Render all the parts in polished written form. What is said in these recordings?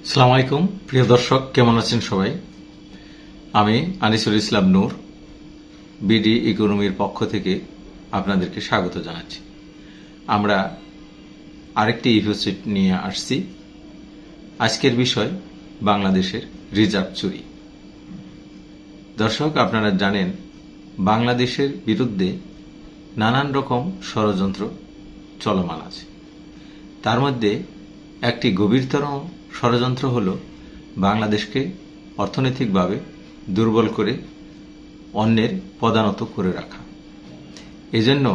আসসালামু আলাইকুম প্রিয় দর্শক, কেমন আছেন সবাই? আমি আনিসুল ইসলাম নূর বিডি ইকোনমির পক্ষ থেকে আপনাদেরকে স্বাগত জানাচ্ছি। আমরা আরেকটি ইভোসিট নিয়ে আসছি। আজকের বিষয় বাংলাদেশের রিজার্ভ চুরি। দর্শক, আপনারা জানেন বাংলাদেশের বিরুদ্ধে নানান রকম ষড়যন্ত্র চলমান আছে। তার মধ্যে একটি গভীরতর ষড়যন্ত্র হল বাংলাদেশকে অর্থনৈতিকভাবে দুর্বল করে অন্যের পদানত করে রাখা। এজন্য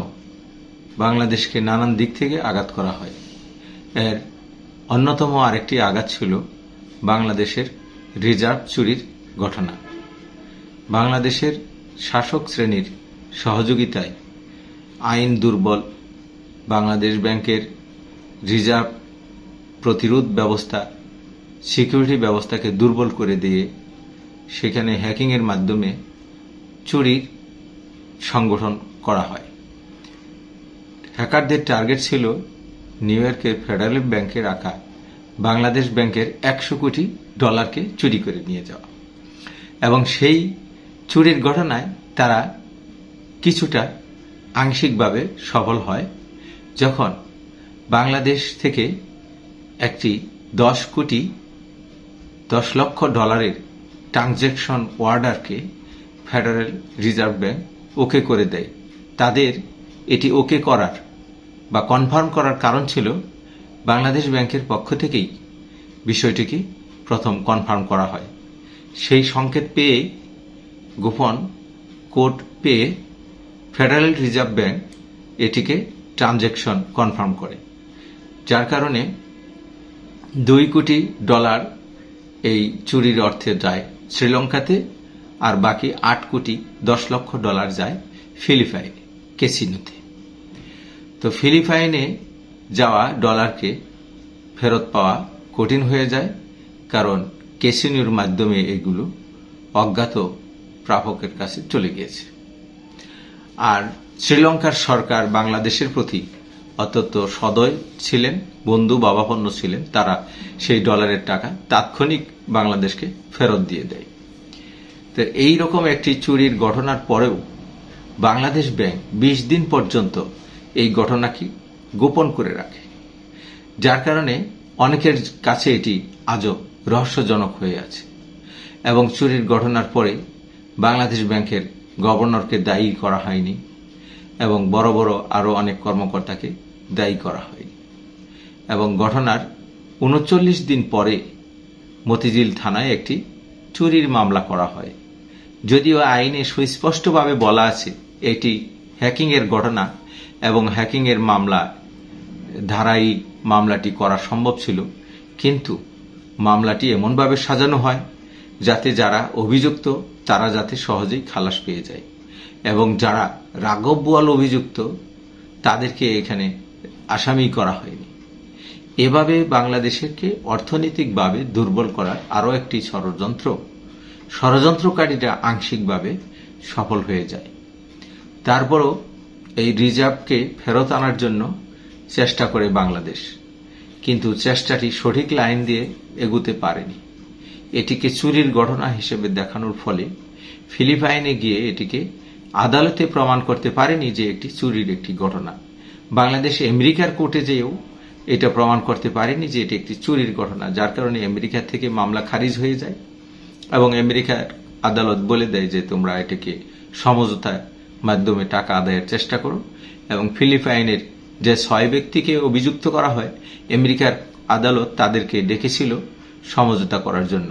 বাংলাদেশকে নানান দিক থেকে আঘাত করা হয়। এর অন্যতম আরেকটি আঘাত ছিল বাংলাদেশের রিজার্ভ চুরির ঘটনা। বাংলাদেশের শাসক শ্রেণীর সহযোগিতায় আইন দুর্বল, বাংলাদেশ ব্যাংকের রিজার্ভ প্রতিরোধ ব্যবস্থা, সিকিউরিটি ব্যবস্থাকে দুর্বল করে দিয়ে সেখানে হ্যাকিংয়ের মাধ্যমে চুরির সংগঠন করা হয়। হ্যাকারদের টার্গেট ছিল নিউ ইয়র্কের ফেডারেল ব্যাংকে রাখা বাংলাদেশ ব্যাংকের 100 কোটি ডলারকে চুরি করে নিয়ে যাওয়া। এবং সেই চুরির ঘটনায় তারা কিছুটা আংশিকভাবে সফল হয় যখন বাংলাদেশ থেকে একটি 10 লক্ষ ডলারের ট্রানজ্যাকশন অর্ডারকে ফেডারেল রিজার্ভ ব্যাংক ওকে করে দেয়। তাদের এটি ওকে করার বা কনফার্ম করার কারণ ছিল বাংলাদেশ ব্যাংকের পক্ষ থেকেই বিষয়টিকে প্রথম কনফার্ম করা হয়। সেই সংকেত পেয়ে, গোপন কোড পেয়ে ফেডারেল রিজার্ভ ব্যাংক এটিকে ট্রানজ্যাকশন কনফার্ম করে, যার কারণে 2 কোটি ডলার এই চুরির অর্থে যায় শ্রীলঙ্কাতে, আর বাকি 8 কোটি 10 লক্ষ ডলার যায় ফিলিপাইনে, ক্যাসিনোতে। তো ফিলিপাইনে যাওয়া ডলারকে ফেরত পাওয়া কঠিন হয়ে যায়, কারণ ক্যাসিনোর মাধ্যমে এগুলো অজ্ঞাত প্রাপকের কাছে চলে গিয়েছে। আর শ্রীলঙ্কার সরকার বাংলাদেশের প্রতি অত্যন্ত সদয় ছিলেন, বন্ধু ভাবাপন্ন ছিলেন। তারা সেই ডলারের টাকা তাৎক্ষণিক বাংলাদেশকে ফেরত দিয়ে দেয়। তো এই রকম একটি চুরির ঘটনার পরেও বাংলাদেশ ব্যাংক 20 দিন পর্যন্ত এই ঘটনাকে গোপন করে রাখে, যার কারণে অনেকের কাছে এটি আজও রহস্যজনক হয়ে আছে। এবং চুরির ঘটনার পরে বাংলাদেশ ব্যাংকের গভর্নরকে দায়ী করা হয়নি এবং বড় বড় আরও অনেক কর্মকর্তাকে দায়ী করা হয়নি। এবং ঘটনার 39 দিন পরে মতিঝিল থানায় একটি চুরির মামলা করা হয়। যদিও আইনে সুস্পষ্টভাবে বলা আছে এটি হ্যাকিংয়ের ঘটনা এবং হ্যাকিংয়ের মামলা ধারাই মামলাটি করা সম্ভব ছিল, কিন্তু মামলাটি এমনভাবে সাজানো হয় যাতে যারা অভিযুক্ত তারা যাতে সহজেই খালাস পেয়ে যায়, এবং যারা রাঘববোয়াল অভিযুক্ত তাদেরকে এখানে আসামি করা হয়নি। এভাবে বাংলাদেশকে অর্থনৈতিকভাবে দুর্বল করার আরও একটি ষড়যন্ত্রকারীরা আংশিকভাবে সফল হয়ে যায়। তারপরও এই রিজার্ভকে ফেরত আনার জন্য চেষ্টা করে বাংলাদেশ, কিন্তু চেষ্টাটি সঠিক লাইন দিয়ে এগুতে পারেনি। এটিকে চুরির ঘটনা হিসেবে দেখানোর ফলে ফিলিপাইনে গিয়ে এটিকে আদালতে প্রমাণ করতে পারেনি যে একটি চুরির একটি ঘটনা। বাংলাদেশ আমেরিকার কোর্টে যেও এটা প্রমাণ করতে পারেনি যে এটি একটি চুরির ঘটনা, যার কারণে আমেরিকা থেকে মামলা খারিজ হয়ে যায় এবং আমেরিকার আদালত বলে দেয় যে তোমরা এটাকে সমঝোতার মাধ্যমে টাকা আদায়ের চেষ্টা করো। এবং ফিলিপাইনের যে 6 ব্যক্তিকে অভিযুক্ত করা হয়, আমেরিকার আদালত তাদেরকে ডেকেছিল সমঝোতা করার জন্য,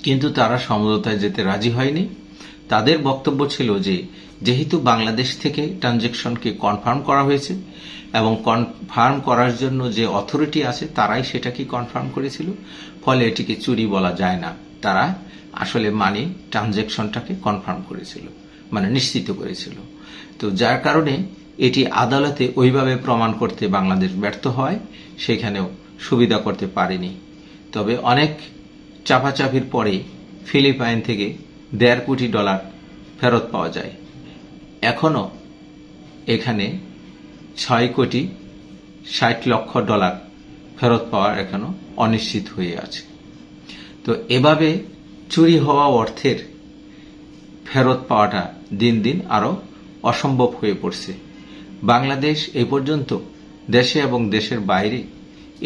কিন্তু তারা সমঝোতায় যেতে রাজি হয়নি। তাদের বক্তব্য ছিল যে যেহেতু বাংলাদেশ থেকে ট্রানজ্যাকশনকে কনফার্ম করা হয়েছে এবং কনফার্ম করার জন্য যে অথরিটি আছে তারাই সেটাকে কনফার্ম করেছিল, ফলে এটিকে চুরি বলা যায় না। তারা আসলে মানি ট্রানজ্যাকশনটাকে কনফার্ম করেছিল, মানে নিশ্চিত করেছিল। তো যার কারণে এটি আদালতে ওইভাবে প্রমাণ করতে বাংলাদেশ ব্যর্থ হয়, সেখানেও সুবিধা করতে পারেনি। তবে অনেক চাপাচাপির পরে ফিলিপাইন থেকে 1.5 কোটি ডলার ফেরত পাওয়া যায়। এখনও এখানে 6 কোটি 60 লক্ষ ডলার ফেরত পাওয়া এখনো অনিশ্চিত হয়ে আছে। তো এভাবে চুরি হওয়া অর্থের ফেরত পাওয়াটা দিন দিন আরো অসম্ভব হয়ে পড়ছে। বাংলাদেশ এ পর্যন্ত দেশে এবং দেশের বাইরে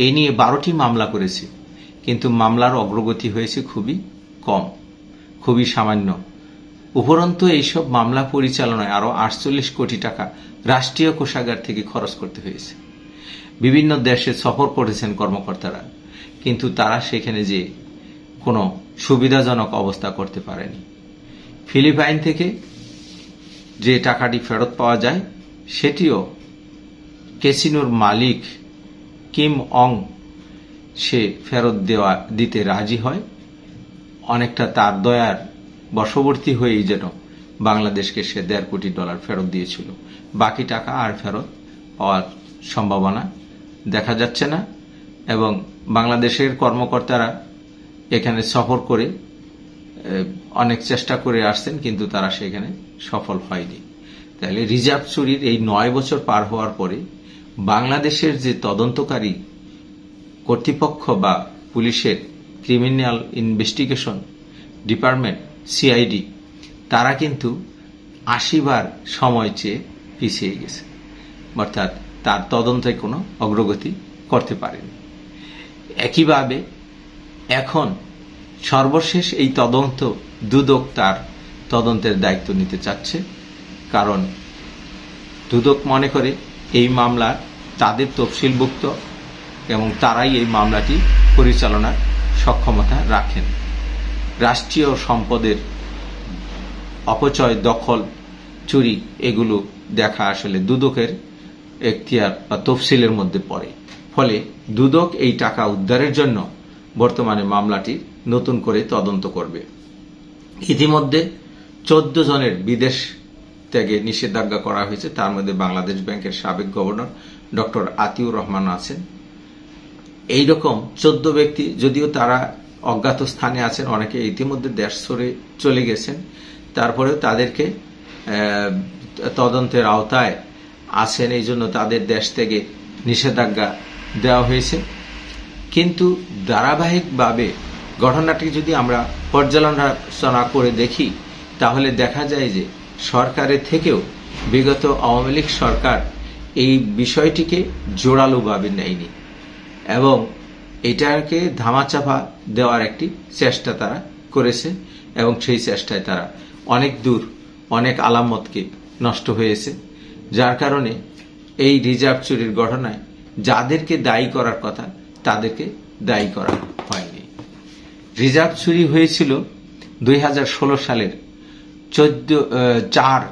এই নিয়ে 12টি মামলা করেছে, কিন্তু মামলার অগ্রগতি হয়েছে খুবই কম, খুবই সামান্য। উপরন্তু এইসব মামলা পরিচালনায় আরো 48 কোটি টাকা রাষ্ট্রীয় কোষাগার থেকে খরচ করতে হয়েছে। বিভিন্ন দেশে সফর করেছেন কর্মকর্তারা, কিন্তু তারা সেখানে যে কোনো সুবিধাজনক অবস্থা করতে পারেনি। ফিলিপাইন থেকে যে টাকাটি ফেরত পাওয়া যায় সেটিও ক্যাসিনোর মালিক কিম অং সে ফেরত দিতে রাজি হয়, অনেকটা তার দয়ার বশবর্তী হয়েই যেন বাংলাদেশকে সে $1.5 কোটি ফেরত দিয়েছিল। বাকি টাকা আর ফেরত পাওয়ার সম্ভাবনা দেখা যাচ্ছে না, এবং বাংলাদেশের কর্মকর্তারা এখানে সফর করে অনেক চেষ্টা করে আসছেন, কিন্তু তারা সেখানে সফল হয়নি। তাহলে রিজার্ভ চুরির এই 9 বছর পার হওয়ার পরে বাংলাদেশের যে তদন্তকারী কর্তৃপক্ষ বা পুলিশের ক্রিমিনাল ইনভেস্টিগেশন ডিপার্টমেন্ট সিআইডি, তারা কিন্তু 80 বার সময় চেয়ে পিছিয়ে গেছে, অর্থাৎ তার তদন্তে কোনো অগ্রগতি করতে পারেনি। একইভাবে এখন সর্বশেষ এই তদন্ত দুদক তার তদন্তের দায়িত্ব নিতে চাচ্ছে, কারণ দুদক মনে করে এই মামলা তাদের তফসিলভুক্ত এবং তারাই এই মামলাটি পরিচালনার সক্ষমতা রাখেন। রাষ্ট্রীয় সম্পদের অপচয়, দখল, চুরি এগুলো দেখা আসলে দুদকের এখতিয়ার বা তফসিলের মধ্যে পড়ে। ফলে দুদক এই টাকা উদ্ধারের জন্য বর্তমানে মামলাটি নতুন করে তদন্ত করবে। ইতিমধ্যে 14 জনের বিদেশ ত্যাগে নিষেধাজ্ঞা করা হয়েছে, তার মধ্যে বাংলাদেশ ব্যাংকের সাবেক গভর্নর ডক্টর আতিউর রহমান আছেন। এইরকম 14 ব্যক্তি, যদিও তারা অজ্ঞাত স্থানে আছেন, অনেকে ইতিমধ্যে দেশ ছেড়ে চলে গেছেন, তারপরেও তাদেরকে তদন্তের আওতায় আছেন, এই জন্য তাদের দেশ থেকে নিষেধাজ্ঞা দেওয়া হয়েছে। কিন্তু ধারাবাহিকভাবে ঘটনাটি যদি আমরা পর্যালোচনা করে দেখি, তাহলে দেখা যায় যে সরকারের থেকেও বিগত আওয়ামী লীগ সরকার এই বিষয়টিকে জোরালোভাবে নেয়নি এবং এটাকে ধামাচাপা দেওয়ার একটি চেষ্টা তারা করেছে, এবং সেই চেষ্টায় তারা অনেক দূর অনেক আলামতকে নষ্ট হয়েছে, যার কারণে এই রিজার্ভ চুরির ঘটনায় যাদেরকে দায়ী করার কথা তাদেরকে দায়ী করা হয়নি। রিজার্ভ চুরি হয়েছিল 2016 সালের 4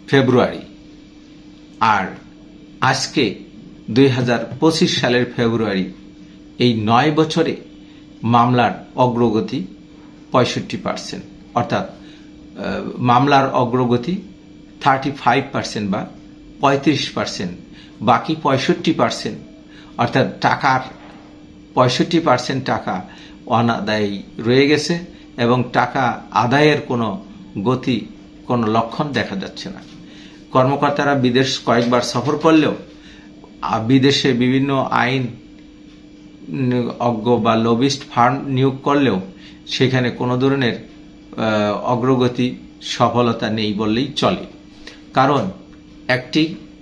ফেব্রুয়ারি, আর আজকে 2025 সালের ফেব্রুয়ারি। এই 9 বছরে মামলার অগ্রগতি 65%, অর্থাৎ মামলার অগ্রগতি 35% বা 35%, বাকি 65% অর্থাৎ টাকার 65% টাকা অনাদায়ী রয়ে গেছে এবং টাকা আদায়ের কোনো গতি, কোনো লক্ষণ দেখা যাচ্ছে না। কর্মকর্তারা বিদেশ কয়েকবার সফর করলেও বিদেশে বিভিন্ন আইন অজ্ঞ বা লবিস্ট ফার্ম নিয়োগ করলেও সেখানে কোনো ধরনের অগ্রগতি, সফলতা নেই বললেই চলে।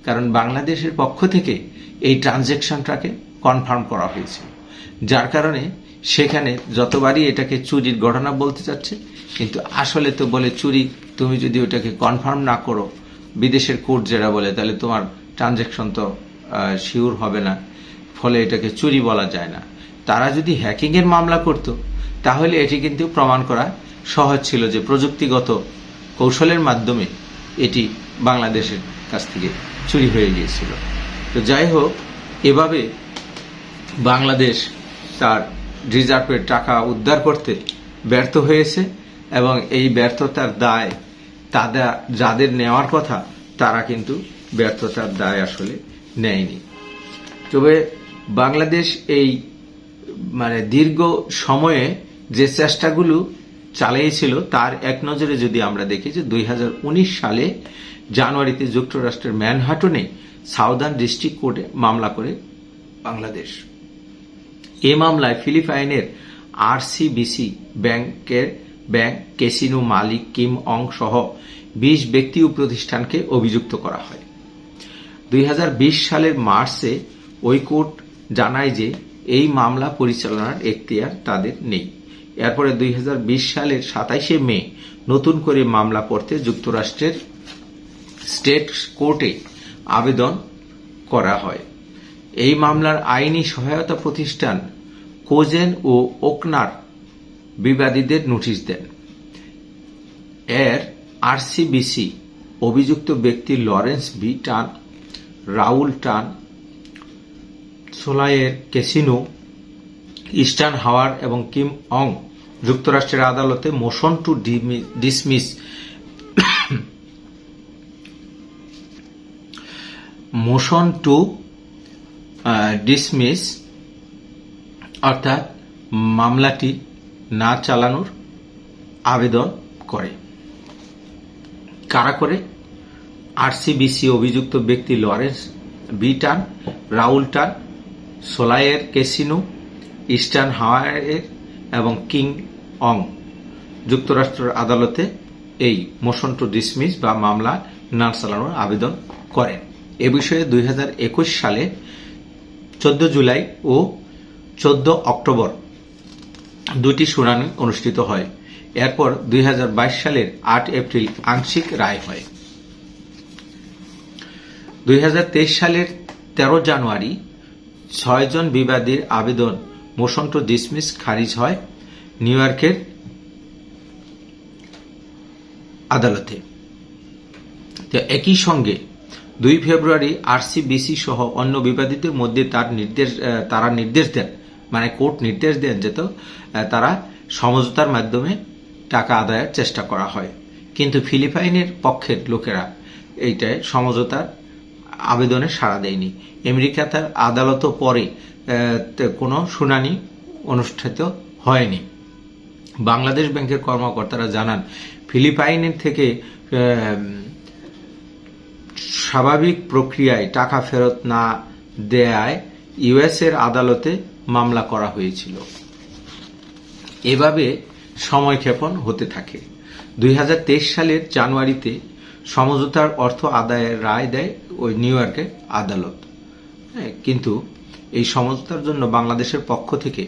কারণ বাংলাদেশের পক্ষ থেকে এই ট্রানজ্যাকশনটাকে কনফার্ম করা হয়েছে, যার কারণে সেখানে যতবারই এটাকে চুরির ঘটনা বলতে চাচ্ছে, কিন্তু আসলে তো বলে চুরি, তুমি যদি ওটাকে কনফার্ম না করো, বিদেশের কোর্ট যেটা বলে, তাহলে তোমার ট্রানজ্যাকশন তো শিওর হবে না, ফলে এটাকে চুরি বলা যায় না। তারা যদি হ্যাকিংয়ের মামলা করত, তাহলে এটি কিন্তু প্রমাণ করা সহজ ছিল যে প্রযুক্তিগত কৌশলের মাধ্যমে এটি বাংলাদেশের কাছ থেকে চুরি হয়ে গিয়েছিল। তো যাই হোক, এভাবে বাংলাদেশ তার রিজার্ভের টাকা উদ্ধার করতে ব্যর্থ হয়েছে, এবং এই ব্যর্থতার দায় যাদের নেওয়ার কথা তারা কিন্তু ব্যর্থতার দায় আসলে নেয়নি। তবে বাংলাদেশ এই দীর্ঘ সময়ে যে চেষ্টাগুলো চালিয়েছিল তার এক নজরে যদি আমরা দেখি যে 2019 সালে জানুয়ারিতে যুক্তরাষ্ট্রের ম্যানহাটনে সাউদার্ন ডিস্ট্রিক্ট কোর্টে মামলা করে বাংলাদেশ। এ মামলায় ফিলিপাইনের আরসিবিসি ব্যাংক ক্যাসিনো মালিক কিম অং সহ 20 ব্যক্তি ও প্রতিষ্ঠানকে অভিযুক্ত করা হয়। 2020 সালের মার্চে ওই কোর্ট জানায় যে এই মামলা পরিচালনার এখতিয়ার তাদের নেই। এরপরে 2020 সালের 27শে মে নতুন করে মামলা করতে যুক্তরাষ্ট্রের স্টেট কোর্টে আবেদন করা হয়। এই মামলার আইনি সহায়তা প্রতিষ্ঠান কোজেন ও ওকনার বিবাদীদের নোটিশ দেন। এর আরসিবিসি অভিযুক্ত ব্যক্তি লরেন্স বি টান, রাউল টান, সোলায়ের ক্যাসিনো, ইস্টার্ন হাওয়ার এবং কিম অং যুক্তরাষ্ট্রের আদালতে মোশন টু ডিসমিস অর্থাৎ মামলাটি না চালানোর আবেদন করে। কারা করে? আরসিবিসি অভিযুক্ত ব্যক্তি লরেন্স বি টান, রাউল টান, সোলায়ের ক্যাসিনো, ইস্টার্ন হাওয়ার এবং কিং অং যুক্তরাষ্ট্রের আদালতে এই মোশন টু ডিসমিস বা মামলা না চালানোর আবেদন করেন। এ বিষয়ে 2021 সালে 14 জুলাই ও 14 অক্টোবর দুটি শুনানি অনুষ্ঠিত হয়। এরপর 2022 সালের 8 এপ্রিল আংশিক রায় হয়। 2023 সালের 13 জানুয়ারি 6 জন বিবাদীর আবেদন মোশন টু ডিসমিস খারিজ হয় নিউ ইয়র্কের আদালতে। একই সঙ্গে 2 ফেব্রুয়ারি আরসিবিসি সহ অন্য বিবাদীদের মধ্যে তারা নির্দেশ দেন, মানে কোর্ট নির্দেশ দেন যে তারা সমঝোতার মাধ্যমে টাকা আদায়ের চেষ্টা করা হয়। কিন্তু ফিলিপাইনের পক্ষের লোকেরা এইটায় সমঝোতার আবেদনে সাড়া দেয়নি। আমেরিকার আদালতও পরে কোনো শুনানি অনুষ্ঠিত হয়নি। বাংলাদেশ ব্যাংকের কর্মকর্তারা জানান, ফিলিপাইনের থেকে স্বাভাবিক প্রক্রিয়ায় টাকা ফেরত না দেয়ায় ইউএসের আদালতে মামলা করা হয়েছিল। এভাবে সময়ক্ষেপণ হতে থাকে। 2023 সালের জানুয়ারিতে সমঝোতার অর্থ আদায়ের রায় দেয় ওই নিউ ইয়র্কের আদালত। কিন্তু এই সমঝোতার জন্য বাংলাদেশের পক্ষ থেকে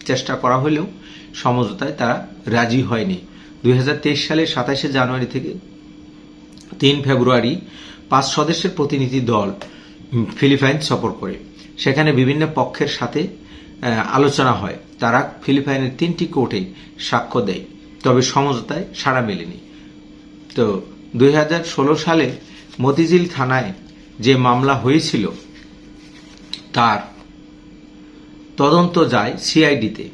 চেষ্টা করা হলেও সমঝোতায় তারা রাজি হয়নি। 2023 সালের 27শে জানুয়ারি থেকে 3 ফেব্রুয়ারি 5 সদস্যের প্রতিনিধি দল ফিলিপাইন সফর করে। সেখানে বিভিন্ন পক্ষের সাথে আলোচনা হয়। তারা ফিলিপাইনের 3টি কোর্টে সাক্ষ্য দেয়, তবে সমঝোতায় সাড়া মেলেনি। তো 2016 সালে মতিঝিল থানায় যে মামলা হয়েছিল তার তদন্ত যায় সিআইডিতে।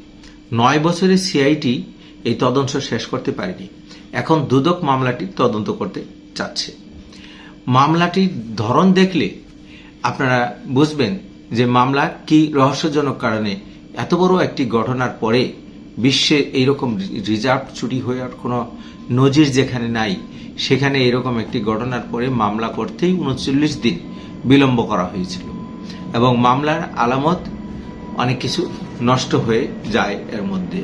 9 বছরের সিআইডি এই তদন্ত শেষ করতে পারেনি। এখন দুদক মামলাটির তদন্ত করতে চাচ্ছে। মামলাটির ধরন দেখলে আপনারা বুঝবেন যে মামলা কি রহস্যজনক কারণে এত বড় একটি ঘটনার পরে বিশ্বে এইরকম রিজার্ভ চুরি হওয়ার কোনো নজির যেখানে নাই, সেখানে এরকম একটি ঘটনার পরে মামলা করতেই 39 দিন বিলম্ব করা হয়েছিল এবং মামলার আলামত অনেক কিছু নষ্ট হয়ে যায় এর মধ্যে।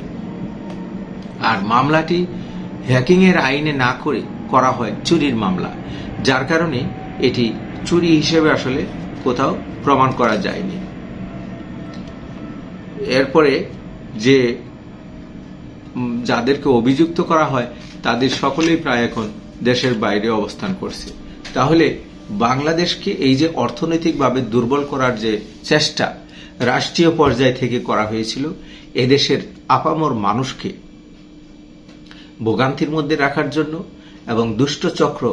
আর মামলাটি হ্যাকিংয়ের আইনে না করে করা হয় চুরির মামলা, যার কারণে এটি চুরি হিসেবে আসলে কোথাও প্রমাণ করা যায়নি। এরপরে যে যাদেরকে অভিযুক্ত করা হয় তাদের সকলেই প্রায় এখন দেশের বাইরে অবস্থান করছে। তাহলে বাংলাদেশকে এই যে অর্থনৈতিকভাবে দুর্বল করার যে চেষ্টা রাষ্ট্রীয় পর্যায় থেকে করা হয়েছিল, এদেশের আপামর মানুষকে ভোগান্তির মধ্যে রাখার জন্য এবং দুষ্ট চক্র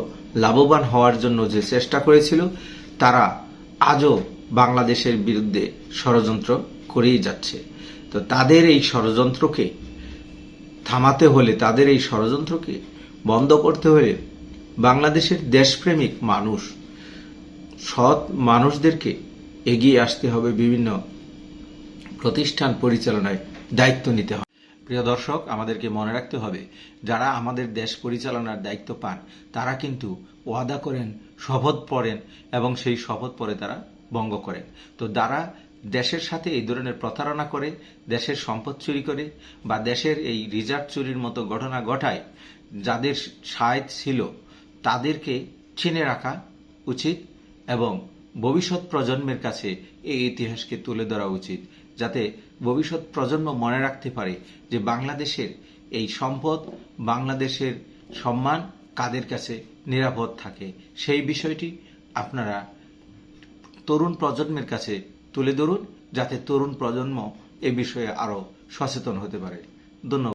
লাভবান হওয়ার জন্য যে চেষ্টা করেছিল, তারা আজও বাংলাদেশের বিরুদ্ধে ষড়যন্ত্র করেই যাচ্ছে। তো তাদের এই ষড়যন্ত্রকে থামাতে হলে, তাদের এই ষড়যন্ত্রকে বন্ধ করতে হলে বাংলাদেশের দেশপ্রেমিক মানুষ, সৎ মানুষদেরকে এগিয়ে আসতে হবে, বিভিন্ন প্রতিষ্ঠান পরিচালনায় দায়িত্ব নিতে হবে। প্রিয় দর্শক, আমাদেরকে মনে রাখতে হবে, যারা আমাদের দেশ পরিচালনার দায়িত্ব পান তারা কিন্তু ওয়াদা করেন, শপথ পড়েন এবং সেই শপথ পরে তারা ভঙ্গ করেন। তো দেশের সাথে এই ধরনের প্রতারণা করে, দেশের সম্পদ চুরি করে বা দেশের এই রিজার্ভ চুরির মতো ঘটনা ঘটায় যাদের সায় ছিল তাদেরকে চিনে রাখা উচিত এবং ভবিষ্যৎ প্রজন্মের কাছে এই ইতিহাসকে তুলে ধরা উচিত, যাতে ভবিষ্যৎ প্রজন্ম মনে রাখতে পারে যে বাংলাদেশের এই সম্পদ, বাংলাদেশের সম্মান কাদের কাছে নিরাপদ থাকে। সেই বিষয়টি আপনারা তরুণ প্রজন্মের কাছে তুলে ধরুন, যাতে তরুণ প্রজন্ম এ বিষয়ে আরো সচেতন হতে পারে। ধন্যবাদ।